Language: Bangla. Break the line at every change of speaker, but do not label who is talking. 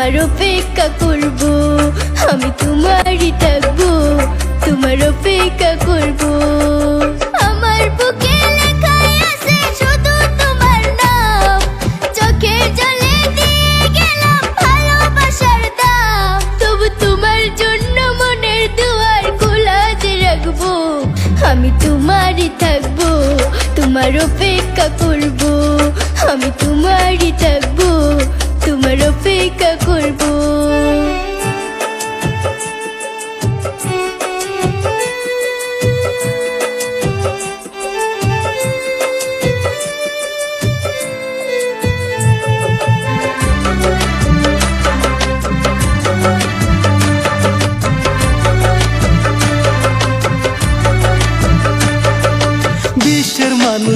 তোমার অপেক্ষা করব, আমি তোমারই থাকবো, তোমার অপেক্ষা করব। আমার বুকে লেখাই আছে শুধু তোমার নাম, চোখের জলে দিয়ে গেলাম ভালোবাসার দাম। তবু তোমার জন্য মনের দুয়ার খোলা যে রাখবো, আমি তোমারই থাকবো, তোমার অপেক্ষা করব, আমি তোমারই থাকবো, তোমার অপেক্ষা করব।
বিশ্বের মানুষ